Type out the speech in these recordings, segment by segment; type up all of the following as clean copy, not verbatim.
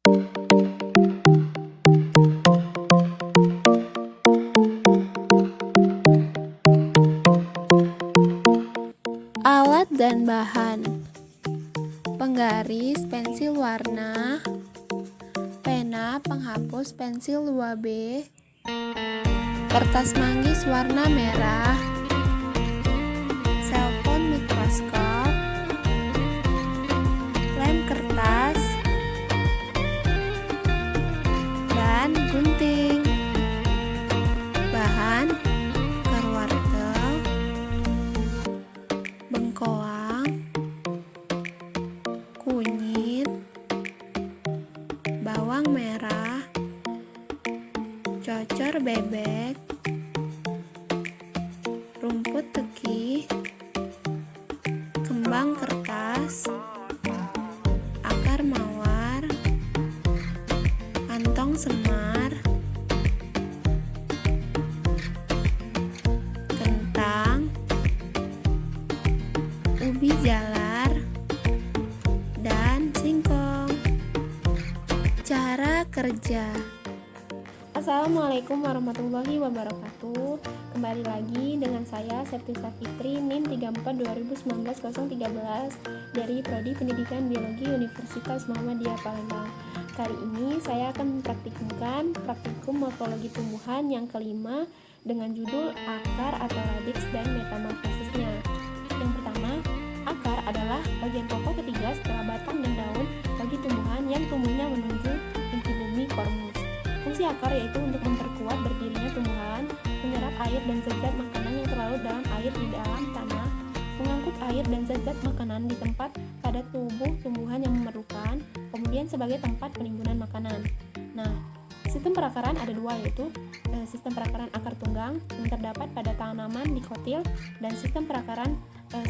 Alat dan bahan: penggaris, pensil warna, pena, penghapus, pensil 2B, kertas manggis warna merah, selpon mikroskop, lem kertas, dan gunting. Bahan: akar wortel, bengkoang, kunyit, bawang merah, cocor bebek, rumput teki, kembang kertas, akar mawar, kantong semar, kentang, ubi jalar, dan singkong. Cara kerja. Assalamualaikum warahmatullahi wabarakatuh. Kembali lagi dengan saya Septisa Fitri, NIM 34 2019 013 dari Prodi Pendidikan Biologi Universitas Muhammadiyah Palembang. Kali ini saya akan mempraktikkan praktikum morfologi tumbuhan yang kelima dengan judul akar atau radix dan metamorfosisnya. Yang pertama, akar adalah bagian pokok ketiga setelah batang dan daun bagi tumbuhan yang tumbuhnya menuju inti bumi kormus. Fungsi akar yaitu untuk memperkuat berdirinya tumbuhan, menyerap air dan zat-zat makanan yang terlarut dalam air di dalam tanah, mengangkut air dan zat-zat makanan di tempat pada tubuh tumbuhan yang memerlukan, kemudian sebagai tempat penimbunan makanan. Nah, sistem perakaran ada dua, yaitu sistem perakaran akar tunggang yang terdapat pada tanaman dikotil dan sistem perakaran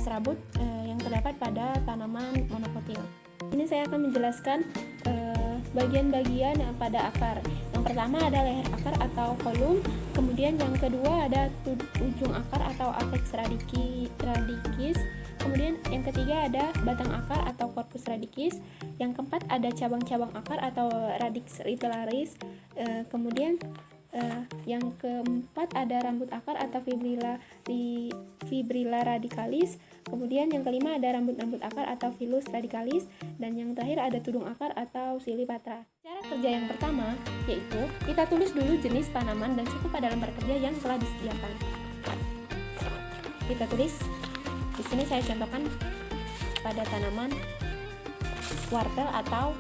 serabut yang terdapat pada tanaman monokotil. Ini saya akan menjelaskan bagian-bagian pada akar. Yang pertama ada leher akar atau kolum, kemudian yang kedua ada ujung akar atau apex radikis, kemudian yang ketiga ada batang akar atau corpus radicus, yang keempat ada cabang-cabang akar atau radix retillaris, kemudian yang keempat ada rambut akar atau fibrilla radicalis, kemudian yang kelima ada rambut-rambut akar atau villus radicalis, dan yang terakhir ada tudung akar atau silipatra. Cara kerja yang pertama yaitu kita tulis dulu jenis tanaman dan suku pada lembar kerja yang telah disediakan. Kita tulis di sini, saya contohkan pada tanaman wortel atau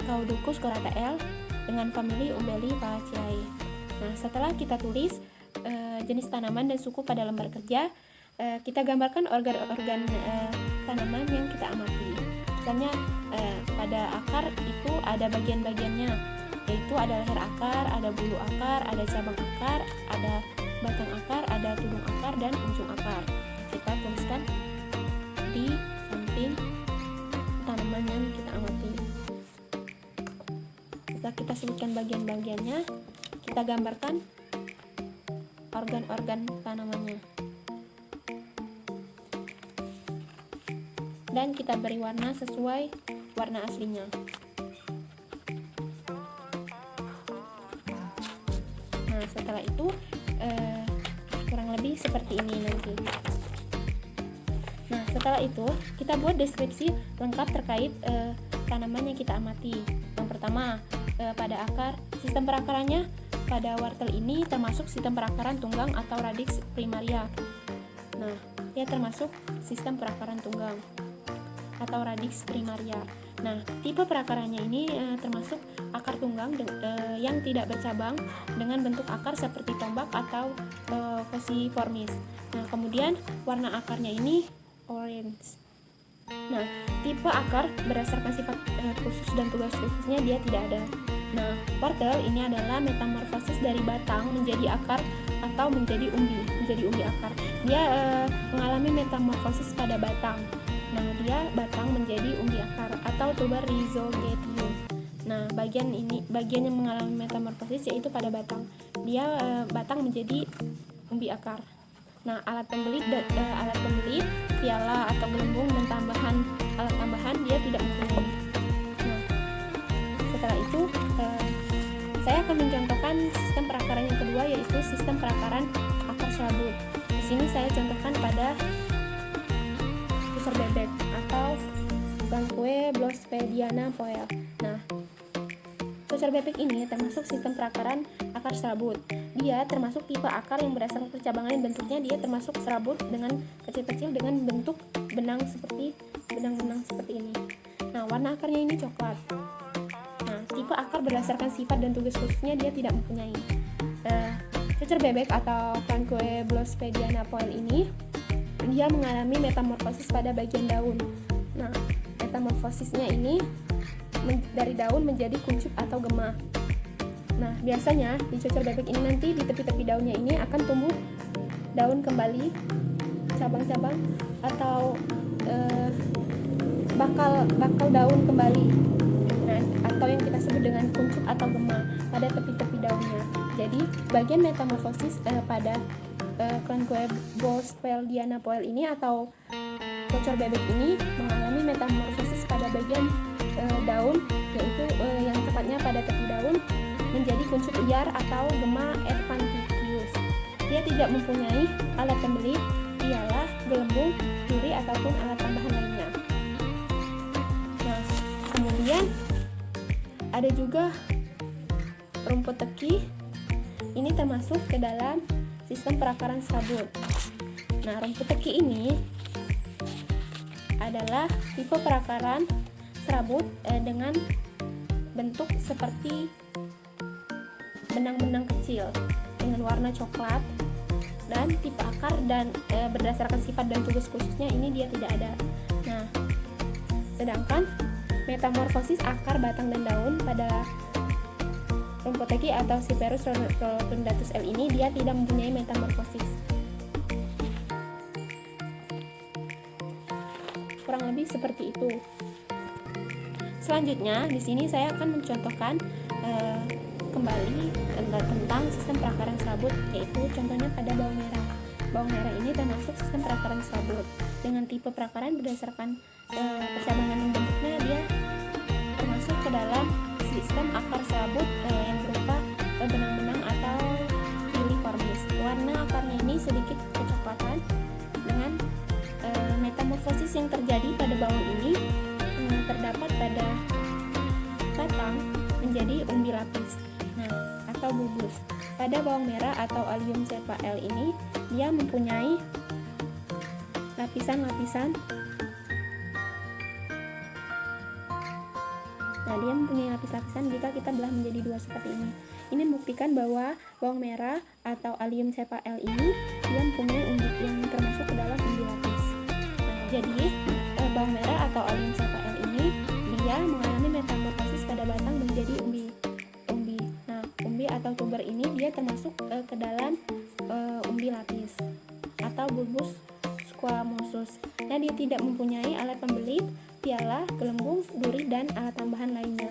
Cauducus corata L dengan famili Umbellifaceae. Nah, setelah kita tulis jenis tanaman dan suku pada lembar kerja, kita gambarkan organ-organ tanaman yang kita amati. Misalnya pada akar itu ada bagian-bagiannya, yaitu ada leher akar, ada bulu akar, ada cabang akar, ada batang akar, ada tudung akar, dan ujung akar. Kita tuliskan di samping tanaman yang kita amati. Setelah kita sebutkan bagian-bagiannya, kita gambarkan organ-organ tanamannya. Dan kita beri warna sesuai warna aslinya. Nah, setelah itu kurang lebih seperti ini nanti. Nah, setelah itu kita buat deskripsi lengkap terkait tanaman yang kita amati. Yang pertama, pada akar, sistem perakarannya pada wortel ini termasuk sistem perakaran tunggang atau radix primaria. Nah, dia termasuk sistem perakaran tunggang atau radix primaria. Nah, tipe perakarannya ini termasuk akar tunggang yang tidak bercabang dengan bentuk akar seperti tombak atau fusiformis. Nah, kemudian warna akarnya ini orange. Nah, tipe akar berdasarkan sifat khusus dan tugas khususnya dia tidak ada. Nah, wortel ini adalah metamorfosis dari batang menjadi akar atau menjadi umbi akar. Dia mengalami metamorfosis pada batang. Nah, dia batang menjadi umbi akar atau tuber rhizogetium. Nah, bagian yang mengalami metamorfosis yaitu pada batang. Dia batang menjadi umbi akar. Nah, alat pembelit, piala atau gelembung dan alat tambahan dia tidak mempunyai. Nah, saya akan mencontohkan sistem perakaran yang kedua, yaitu sistem perakaran akar serabut. Di sini saya contohkan pada sucer bebek atau Francois Blospediana Poel. Nah, sucer bebek ini termasuk sistem perakaran akar serabut. Dia termasuk tipe akar yang berdasarkan percabangan, bentuknya dia termasuk serabut dengan kecil-kecil dengan bentuk benang-benang seperti ini. Nah, warna akarnya ini coklat. Nah, tipe akar berdasarkan sifat dan tugas khususnya dia tidak mempunyai. Sucer bebek atau Francois Blospediana Poel ini dia mengalami metamorfosis pada bagian daun. Nah, metamorfosisnya ini dari daun menjadi kuncup atau gemah. Nah, biasanya di sucer bebek ini nanti di tepi-tepi daunnya ini akan tumbuh daun kembali, cabang-cabang atau bakal daun kembali. Nah, atau yang kita sebut dengan kuncup atau gemah pada tepi-tepi daunnya. Jadi, bagian metamorfosis pada Francois Blospediana Poel ini atau sucer bebek ini mengalami metamorfosis pada bagian daun, yaitu yang tepatnya pada tepi daun menjadi kuncup liar atau gemma elephantiaceus. Dia tidak mempunyai alat pembelit, piala, gelembung, duri ataupun alat tambahan lainnya. Nah, kemudian ada juga rumput teki. Ini termasuk ke dalam sistem perakaran serabut. Nah, rumput teki ini adalah tipe perakaran serabut dengan bentuk seperti benang-benang kecil dengan warna coklat, dan tipe akar dan berdasarkan sifat dan tugas khususnya ini dia tidak ada. Nah, sedangkan metamorfosis akar, batang, dan daun pada rumput teki atau Cyperus rotundatus L ini dia tidak mempunyai metamorfosis. Kurang lebih seperti itu. Selanjutnya, di sini saya akan mencontohkan kembali tentang sistem perakaran serabut, yaitu contohnya pada bawang merah. Bawang merah ini termasuk sistem perakaran serabut dengan tipe perakaran berdasarkan percabangan dan bentuknya. Dia termasuk ke dalam sistem akar serabut yang berupa benang-benang atau filiformis. Warna akarnya ini sedikit kecoklatan dengan metamorfosis yang terjadi pada bawang ini terdapat pada batang menjadi umbi lapis, atau bulbus. Pada bawang merah atau Allium cepa L ini dia mempunyai lapisan-lapisan. Nah, dia mempunyai lapis-lapisan jika kita belah menjadi dua seperti ini. Ini membuktikan bahwa bawang merah atau Allium cepa L ini dia mempunyai umbi yang termasuk ke dalam umbi lapis. Nah, jadi bawang merah atau Allium cepa L ini dia mengalami metamorfosis pada batang menjadi umbi. Nah, umbi atau tuber ini dia termasuk ke dalam umbi lapis atau bulbus squamosus, dan dia tidak mempunyai alat pembelit, piala, gelembung, duri, dan alat tambahan lainnya.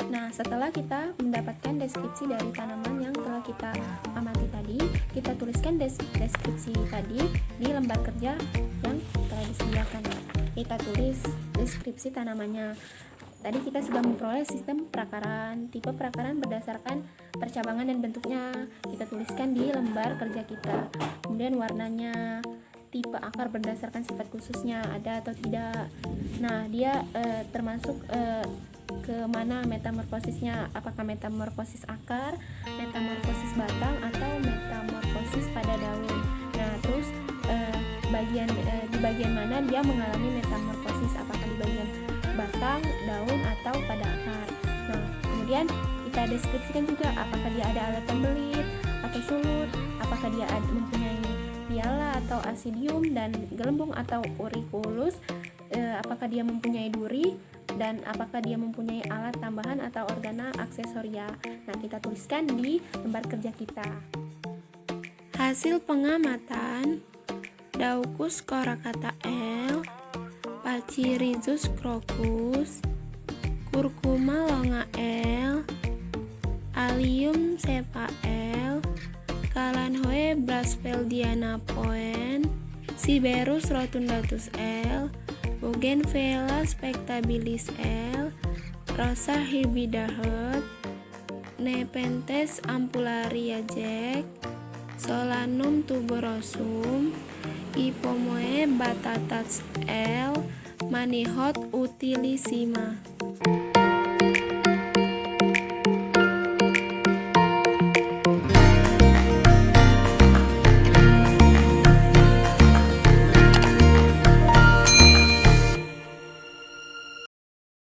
Nah, setelah kita mendapatkan deskripsi dari tanaman yang telah kita amati tadi, kita tuliskan deskripsi tadi di lembar kerja yang telah disediakan. Kita tulis deskripsi tanamannya. Tadi kita sudah memperoleh sistem perakaran, tipe perakaran berdasarkan percabangan dan bentuknya. Kita tuliskan di lembar kerja kita. Kemudian warnanya, tipe akar berdasarkan sifat khususnya ada atau tidak. Nah, dia termasuk ke mana metamorfosisnya, apakah metamorfosis akar, metamorfosis batang, atau metamorfosis pada daun. Nah, terus di bagian mana dia mengalami metamorfosis, apakah di bagian batang, daun, atau pada akar. Nah, kemudian kita deskripsikan juga apakah dia ada alat pembelit atau sulut, apakah dia mempunyai piala atau asidium dan gelembung atau auriculus, apakah dia mempunyai duri, dan apakah dia mempunyai alat tambahan atau organa aksesoria. Nah, kita tuliskan di lembar kerja kita. Hasil pengamatan Daucus coraca L, Pachyrhizos crocus, Curcuma longa L, Allium cepa L, Calanchoe Blospediana Poel, Cyperus rotundatus L, Bougainvillea spectabilis L, Rosa hybrida Hub, Nepenthes ampullaria Jack, Solanum tuberosum, Ipomoe batatas L, Manihot utilissima.